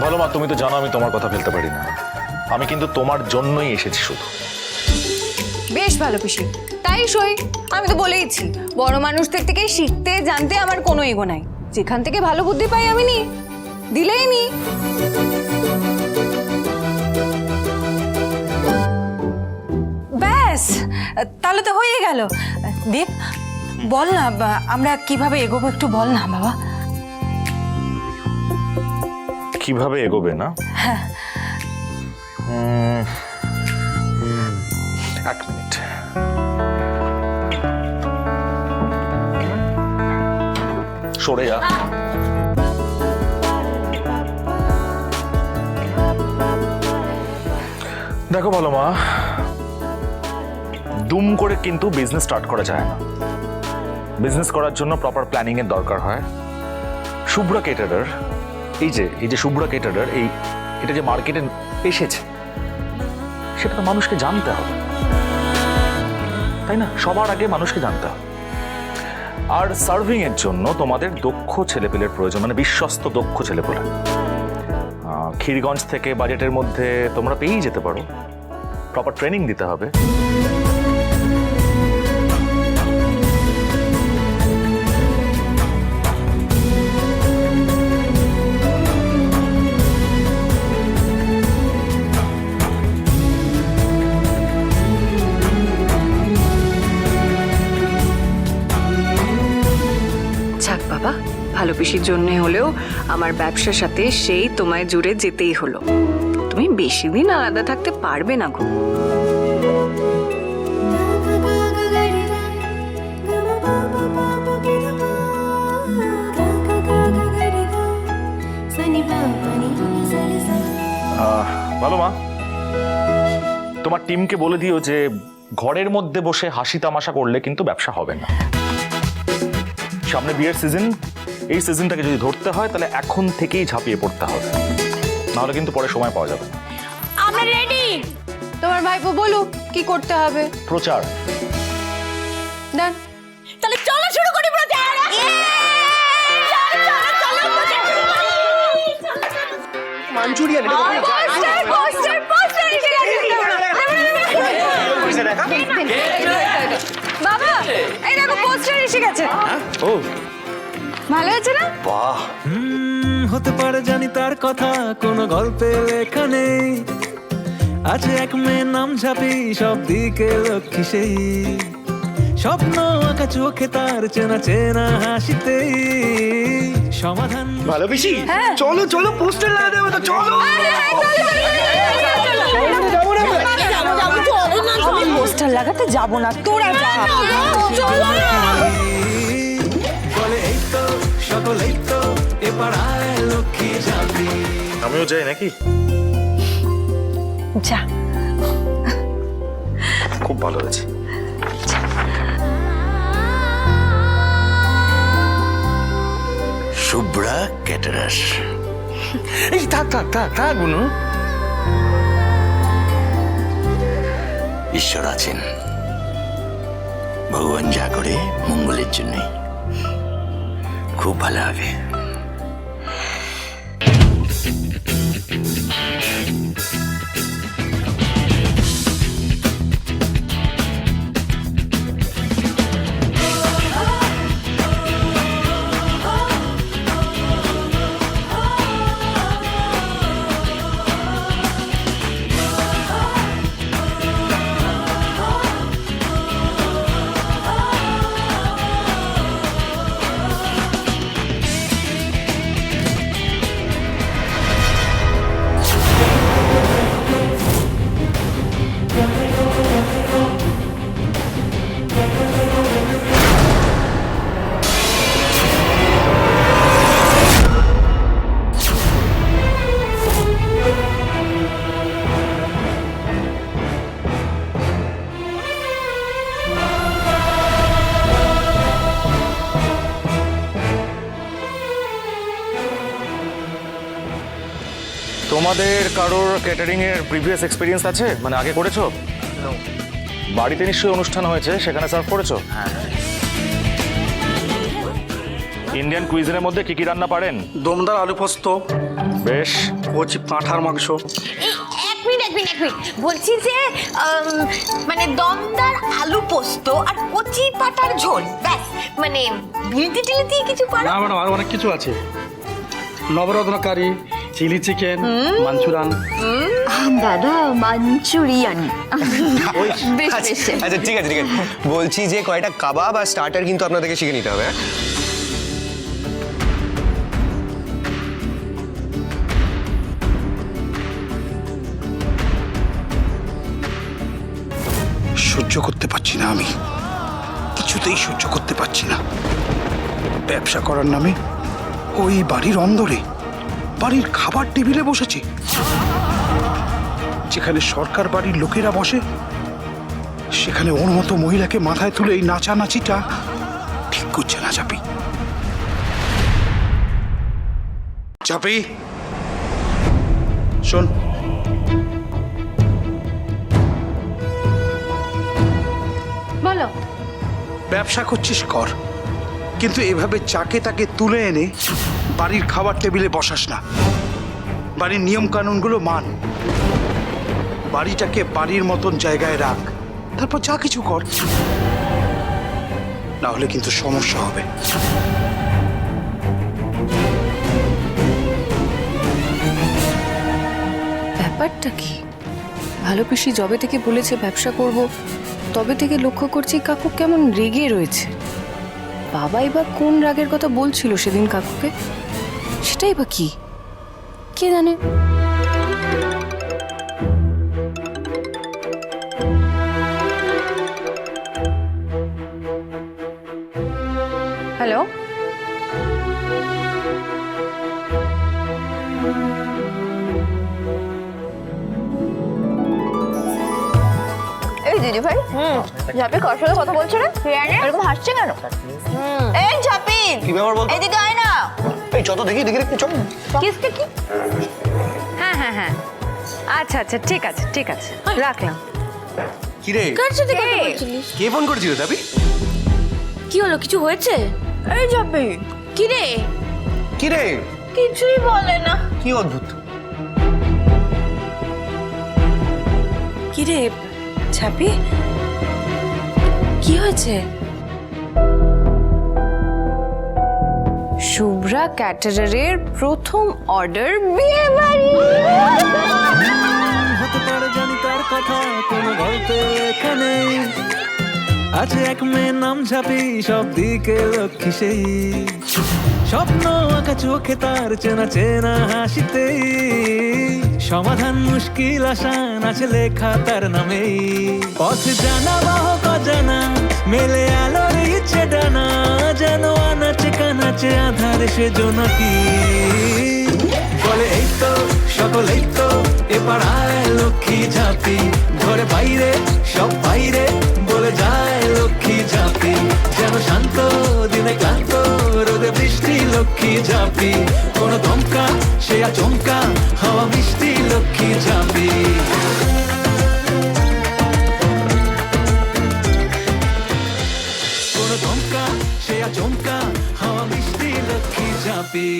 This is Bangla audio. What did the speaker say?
ভালো মা, তুমি তো জানো আমি তোমার কথা ফেলতে পারি না। আমি কিন্তু তোমার জন্যই এসেছি শুধু। বেশ ভালো পিসি, তাই সই। আমি তো বলেইছি, বড় মানুষদের থেকে শিখতে জানতে আমার কোনো এগো নাই। যেখান থেকে ভালো বুদ্ধি পাই আমি নি, দিলেই নি। ব্যাস, তাহলে তো হয়ে গেল। দীপ, বল না আমরা কিভাবে এগোবো, একটু বল না বাবা। কিভাবে এগোবে না? হ্যাঁ। এক মিনিট। সরে যা। দেখো ভালো মা, দুম করে কিন্তু বিজনেস স্টার্ট করা যায় না। বিজনেস করার জন্য প্রপার প্ল্যানিং এর দরকার হয়। শুভ্রা কেটারার, এই যে শুভ্রা কেটারার, এটা যে মার্কেটে এসেছে সেটা তো মানুষকে জানতে হবে, তাই না? সবার আগে মানুষকে জানতে হবে। আর সার্ভিং এর জন্য তোমাদের দক্ষ ছেলেপেলের প্রয়োজন, মানে বিশ্বস্ত দক্ষ ছেলেপেলে। ক্ষীরগঞ্জ থেকে বাজেটের মধ্যে তোমরা পেয়েই যেতে পারো। প্রপার ট্রেনিং দিতে হবে। থাক বাবা, ভালো পিসির জন্য হলেও আমার ব্যবসার সাথে সেই তোমায় জুড়ে যেতেই হলো। তুমি বেশি দিন আলাদা থাকতে পারবে না গো। ভালো মা, তোমার টিমকে বলে দিও যে ঘরের মধ্যে বসে হাসি তামাশা করলে কিন্তু ব্যবসা হবে না। সামনে বিয়ের সিজন, এই সিজনটাকে যদি ধরতে হয় তাহলে এখন থেকেই ঝাঁপিয়ে পড়তে হবে, নাহলে কিন্তু পরে সময় পাওয়া যাবে না। আমরা রেডি। তোমার ভাইপো বলুক কি করতে হবে। প্রচার। ডান, তাহলে চলো শুরু করি প্রচার। মাঞ্চুরিয়ান পোস্টার পোস্টার এসে গেছে। বাবা, এই দেখো পোস্টার এসে গেছে। ও ভালো হয়েছে না? বাহ, হতে পারে জানি তার কথা কোনো গল্পে লেখা নেই। আছে এক মেয়ের নাম ঝাঁপি, সব দিকে লক্ষ্মী সেই। স্বপ্ন আঁকা চোখে তার চেনা চেনা হাসিতেই সমাধান। ভালো বেশি, চলো চলো পোস্টার লাগাতে হবে তো, চলো। আমি পোস্টার লাগাতে যাব না, তোরা যা। বলে এই তো সকলেই তো এ পাড়ায় লক্ষ্মী ঝাঁপি। আমিও যাই নাকি? যা। খুব ভালো হয়েছে। শুভ্রা ক্যাটারার। এই থাক থাক থাক থাক বুনু। ঈশ্বর আছেন, ভগবান যা করে মঙ্গলের জন্যই। খুব ভালো হবে। তোমাদের কারোর ক্যাটারিং এর প্রিভিয়াস এক্সপিরিয়েন্স আছে? মানে আগে করেছো? বাড়িতে নিশ্চয়ই অনুষ্ঠান হয়েছে, সেখানে সার্ভ করেছো? ইন্ডিয়ান কুইজিনের মধ্যে কি কি রান্না পারেন? দমদার আলু পোস্ত। বেশ, কচি পাঁঠার মাংস। এক মিনিট বলছি যে মানে দমদার আলু পোস্ত আর কচি পাটার ঝোল, ব্যাস। মানে বিলিতি টিলিতি কিছু পারো? না ম্যাডাম, আরো অনেক কিছু আছে। নবরত্ন কারি, চিলি চিকেন, মাঞ্চুরান। দাদা মাঞ্চুরিয়ান। বেশ বেশ। আচ্ছা ঠিক আছে বলছি যে কয়টা কাবাব আর স্টার্টার কিন্তু আপনাদেরকে শিখে নিতে হবে। সহ্য করতে পারছি না, আমি কিছুতেই সহ্য করতে পারছি না। ব্যবসা করার নামে ওই বাড়ির অন্দরে বাড়ির খাবার টেবিলে বসেছে, যেখানে সরকার বাড়ির লোকেরা বসে সেখানে ওর মতো মহিলাকে মাথায় তুলে এই নাচানাচিটা ঠিক করছে না। চাপি চাপি শোন, বলো। ব্যবসা করছিস কর, কিন্তু এভাবে চাকে তাকে তুলে এনে বাড়ির খাবার টেবিলে বসাস না। বাড়ির নিয়ম কানুনগুলো মান, বাড়িটাকে বাড়ির মতন জায়গায় রাখ, তারপর যা কিছু কর, না হলে কিন্তু সমস্যা হবে। ব্যাপারটা কি? ভালো পিসি যবে থেকে বলেছে ব্যবসা করব, তবে থেকে লক্ষ্য করছি কাকু কেমন রেগে রয়েছে। বাবাই বা কোন রাগের কথা বলছিল সেদিন কাকুকে, সেটাই বা কি কে জানে। হ্যালো, এই দিদি ভাই, ঝাপি কার সাথে কথা বলছো রে? এরকম হাসছে কেন? এই ঝাপি, কি ব্যাপার বল? এদিকে আয় না। এই যত দেখি চল। কিসকে কি? হ্যাঁ, আচ্ছা ঠিক আছে, রাখলাম। কি রে, কার সাথে কথা বলছিলিস? কে ফোন করেছিল দাবি? কি হলো, কিছু হয়েছে? এই ঝাপি, কি রে? কি রে, কিছুই বলে না। কি অদ্ভুত। কি রে ছাপি, কি হয়েছে? শুভ্রা ক্যাটারারের প্রথম অর্ডার বিয়ে বাড়ি। হতে পারে জানি তার কথা, কোনো গল্পে লেখা নেই। আছে এক মেয়ে নাম ঝাপি, সব দিকে লক্ষ্মী সেই। স্বপ্ন আঁকা চোখে তার চেনা চেনা হাসিতেই। সমাধান মুশকিল আসান আছে লেখা তার নামেই। পথ জানা বাহক অজানা, মেলে আলোর ইচ্ছে ডানা। যেন আনাচে কানাচে আধার সে জোনাকি। বলে এই তো সকলেই তো এ পাড়ায় লক্ষ্মী ঝাপি। ঘরে বাইরে সব বাইরে বলে যায় লক্ষ্মী ঝাপি। যেন শান্ত দিনে ক্লান্ত, রোদে বৃষ্টি লক্ষ্মী ঝাপি। কোনো দমকা সে আচমকা, হাওয়া মিষ্টি লক্ষ্মী ঝাপি। কোনো দমকা সে আচমকা, হাওয়া মিষ্টি লক্ষ্মী ঝাপি।